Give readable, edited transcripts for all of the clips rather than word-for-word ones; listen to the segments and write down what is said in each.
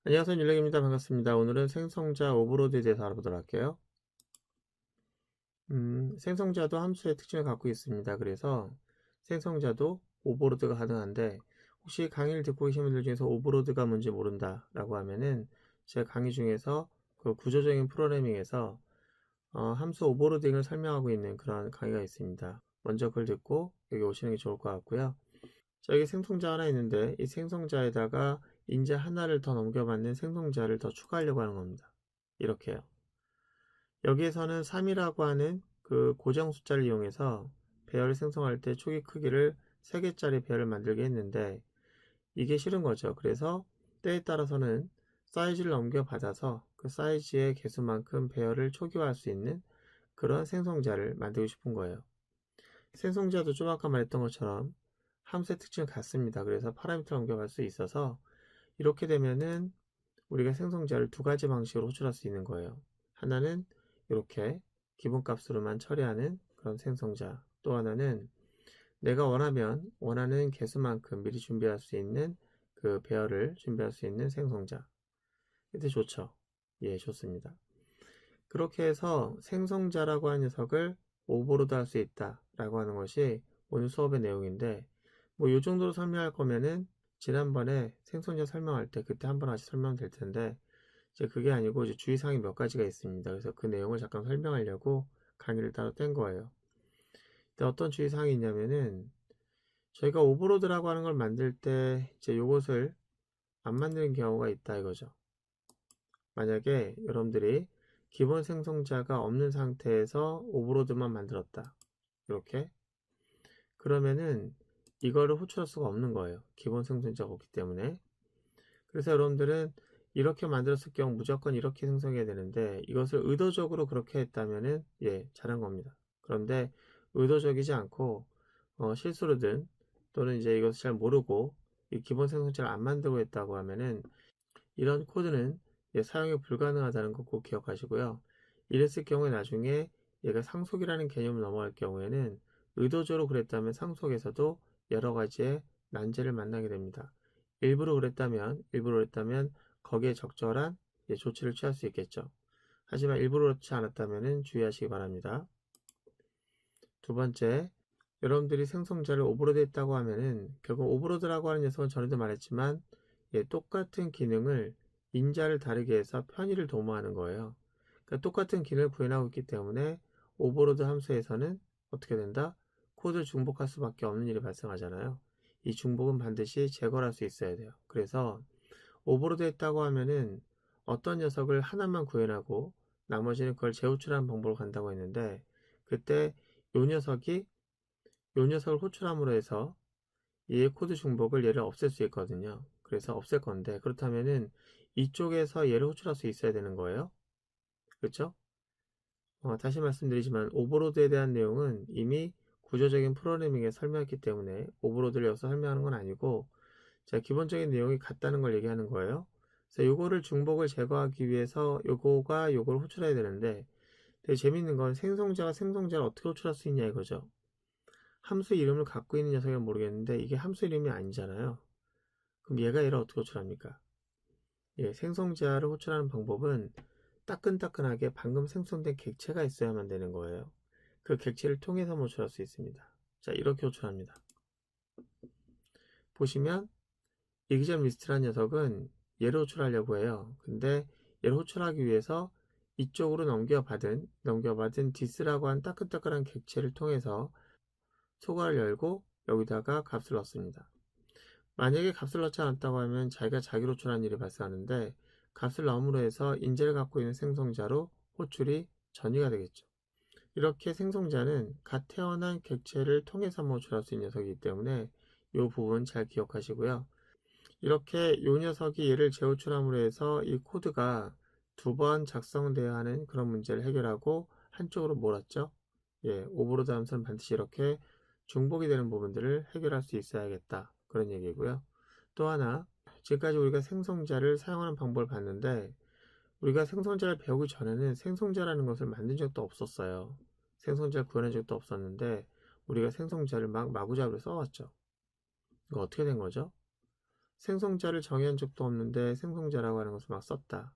안녕하세요. 윤렉입니다. 반갑습니다. 오늘은 생성자 오버로드에 대해서 알아보도록 할게요. 생성자도 함수의 특징을 갖고 있습니다. 그래서 생성자도 오버로드가 가능한데, 혹시 강의를 듣고 계신 분들 중에서 오버로드가 뭔지 모른다 라고 하면은 제가 강의 중에서 그 구조적인 프로그래밍에서 함수 오버로딩을 설명하고 있는 그런 강의가 있습니다. 먼저 그걸 듣고 여기 오시는 게 좋을 것 같고요. 자, 여기 생성자 하나 있는데 이 생성자에다가 인자 하나를 더 넘겨받는 생성자를 더 추가하려고 하는 겁니다. 이렇게요. 여기에서는 3이라고 하는 그 고정 숫자를 이용해서 배열을 생성할 때 초기 크기를 3개짜리 배열을 만들게 했는데 이게 싫은 거죠. 그래서 때에 따라서는 사이즈를 넘겨받아서 그 사이즈의 개수만큼 배열을 초기화할 수 있는 그런 생성자를 만들고 싶은 거예요. 생성자도 좀 아까 말했던 것처럼 함수의 특징은 같습니다. 그래서 파라미터를 넘겨갈 수 있어서 이렇게 되면은 우리가 생성자를 두 가지 방식으로 호출할 수 있는 거예요. 하나는 이렇게 기본값으로만 처리하는 그런 생성자, 또 하나는 내가 원하면 원하는 개수만큼 미리 준비할 수 있는 그 배열을 준비할 수 있는 생성자. 이때 좋죠. 예, 좋습니다. 그렇게 해서 생성자라고 하는 녀석을 오버로드 할 수 있다 라고 하는 것이 오늘 수업의 내용인데, 뭐 이 정도로 설명할 거면은 지난번에 생성자 설명할 때 그때 한번 다시 설명될 텐데, 이제 그게 아니고 이제 주의사항이 몇 가지가 있습니다. 그래서 그 내용을 잠깐 설명하려고 강의를 따로 뗀 거예요. 근데 어떤 주의사항이 있냐면은 저희가 오버로드라고 하는 걸 만들 때 이제 요것을 안 만드는 경우가 있다 이거죠. 만약에 여러분들이 기본 생성자가 없는 상태에서 오버로드만 만들었다. 이렇게. 그러면은 이거를 호출할 수가 없는 거예요. 기본 생성자가 없기 때문에. 그래서 여러분들은 이렇게 만들었을 경우 무조건 이렇게 생성해야 되는데 이것을 의도적으로 그렇게 했다면은 예, 잘한 겁니다. 그런데 의도적이지 않고 실수로든 또는 이제 이것을 잘 모르고 이 기본 생성자를 안 만들고 했다고 하면은 이런 코드는 예, 사용이 불가능하다는 거 꼭 기억하시고요. 이랬을 경우에 나중에 얘가 상속이라는 개념을 넘어갈 경우에는 의도적으로 그랬다면 상속에서도 여러 가지의 난제를 만나게 됩니다. 일부러 그랬다면 거기에 적절한 예, 조치를 취할 수 있겠죠. 하지만 일부러 그렇지 않았다면 주의하시기 바랍니다. 두 번째, 여러분들이 생성자를 오버로드 했다고 하면은 결국 오버로드라고 하는 녀석은 전에도 말했지만 예, 똑같은 기능을 인자를 다르게 해서 편의를 도모하는 거예요. 그러니까 똑같은 기능을 구현하고 있기 때문에 오버로드 함수에서는 어떻게 된다? 코드 중복할 수밖에 없는 일이 발생하잖아요. 이 중복은 반드시 제거를 할 수 있어야 돼요. 그래서 오버로드 했다고 하면은 어떤 녀석을 하나만 구현하고 나머지는 그걸 재호출하는 방법으로 간다고 했는데, 그때 요 녀석이 요 녀석을 호출함으로 해서 얘의 코드 중복을 얘를 없앨 수 있거든요. 그래서 없앨 건데, 그렇다면은 이쪽에서 얘를 호출할 수 있어야 되는 거예요. 그렇죠? 다시 말씀드리지만 오버로드에 대한 내용은 이미 구조적인 프로그래밍에 설명했기 때문에 오버로드를 여기서 설명하는 건 아니고, 자, 기본적인 내용이 같다는 걸 얘기하는 거예요. 그래서 요거를 중복을 제거하기 위해서 요거가 요걸 호출해야 되는데, 되게 재밌는 건 생성자가 생성자를 어떻게 호출할 수 있냐 이거죠. 함수 이름을 갖고 있는 녀석이면 모르겠는데 이게 함수 이름이 아니잖아요. 그럼 얘가 얘를 어떻게 호출합니까? 예, 생성자를 호출하는 방법은 따끈따끈하게 방금 생성된 객체가 있어야만 되는 거예요. 그 객체를 통해서 호출할 수 있습니다. 자, 이렇게 호출합니다. 보시면 이기전 리스트라는 녀석은 얘를 호출하려고 해요. 근데 얘를 호출하기 위해서 이쪽으로 넘겨받은 디스라고 한 따끈따끈한 객체를 통해서 소괄을 열고 여기다가 값을 넣습니다. 만약에 값을 넣지 않았다고 하면 자기가 자기로 호출하는 일이 발생하는데, 값을 넣음으로 해서 인재를 갖고 있는 생성자로 호출이 전이가 되겠죠. 이렇게 생성자는 갓 태어난 객체를 통해서 호출할 수 있는 녀석이기 때문에 이 부분 잘 기억하시고요. 이렇게 이 녀석이 얘를 재호출함으로 해서 이 코드가 두 번 작성되어야 하는 그런 문제를 해결하고 한쪽으로 몰았죠. 예, 오버로드 함수는 반드시 이렇게 중복이 되는 부분들을 해결할 수 있어야겠다, 그런 얘기고요. 또 하나, 지금까지 우리가 생성자를 사용하는 방법을 봤는데, 우리가 생성자를 배우기 전에는 생성자라는 것을 만든 적도 없었어요. 생성자를 구현한 적도 없었는데 우리가 생성자를 막 마구잡이로 써왔죠. 이거 어떻게 된 거죠? 생성자를 정의한 적도 없는데 생성자라고 하는 것을 막 썼다.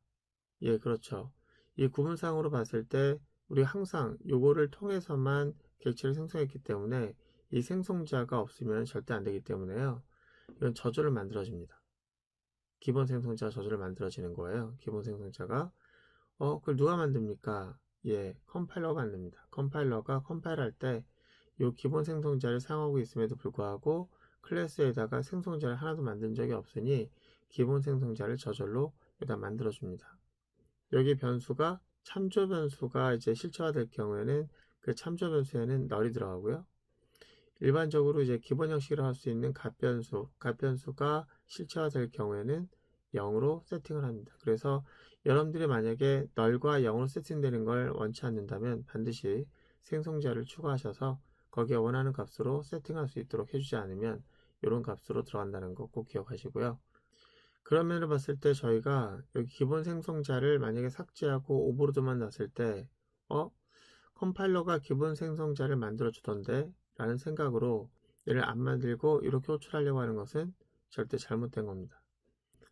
예, 그렇죠. 이 구문상으로 봤을 때 우리 항상 요거를 통해서만 객체를 생성했기 때문에 이 생성자가 없으면 절대 안 되기 때문에요. 이건 저절로 만들어집니다. 기본 생성자 저절로 만들어지는 거예요. 기본 생성자가. 그걸 누가 만듭니까? 예, 컴파일러가 만듭니다. 컴파일러가 컴파일할 때 이 기본 생성자를 사용하고 있음에도 불구하고 클래스에다가 생성자를 하나도 만든 적이 없으니 기본 생성자를 저절로 여기다 만들어줍니다. 여기 변수가 참조 변수가 이제 실체화될 경우에는 그 참조 변수에는 널이 들어가고요. 일반적으로 이제 기본 형식으로 할 수 있는 갓변수가 실체화될 경우에는 0으로 세팅을 합니다. 그래서 여러분들이 만약에 널과 0으로 세팅되는 걸 원치 않는다면 반드시 생성자를 추가하셔서 거기에 원하는 값으로 세팅할 수 있도록 해주지 않으면 이런 값으로 들어간다는 거 꼭 기억하시고요. 그런 면을 봤을 때 저희가 여기 기본 생성자를 만약에 삭제하고 오버로드만 놨을 때 컴파일러가 기본 생성자를 만들어 주던데 라는 생각으로 얘를 안 만들고 이렇게 호출하려고 하는 것은 절대 잘못된 겁니다.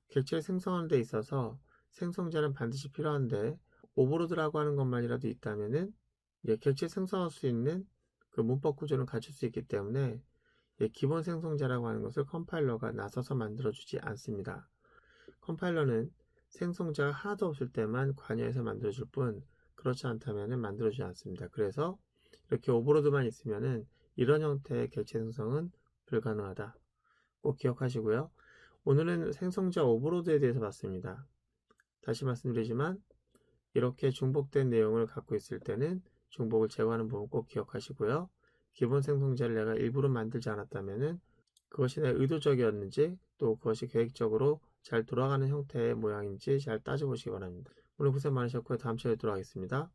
객체를 생성하는 데 있어서 생성자는 반드시 필요한데 오버로드라고 하는 것만이라도 있다면은 객체 생성할 수 있는 그 문법 구조는 갖출 수 있기 때문에 기본 생성자라고 하는 것을 컴파일러가 나서서 만들어 주지 않습니다. 컴파일러는 생성자가 하나도 없을 때만 관여해서 만들어줄 뿐 그렇지 않다면 만들어주지 않습니다. 그래서 이렇게 오버로드만 있으면은 이런 형태의 객체 생성은 불가능하다. 꼭 기억하시고요. 오늘은 생성자 오버로드에 대해서 봤습니다. 다시 말씀드리지만 이렇게 중복된 내용을 갖고 있을 때는 중복을 제거하는 부분 꼭 기억하시고요. 기본 생성자를 내가 일부러 만들지 않았다면 그것이 내 의도적이었는지 또 그것이 계획적으로 잘 돌아가는 형태의 모양인지 잘 따져보시기 바랍니다. 오늘 고생 많으셨고요. 다음 시간에 뵙도록 하겠습니다.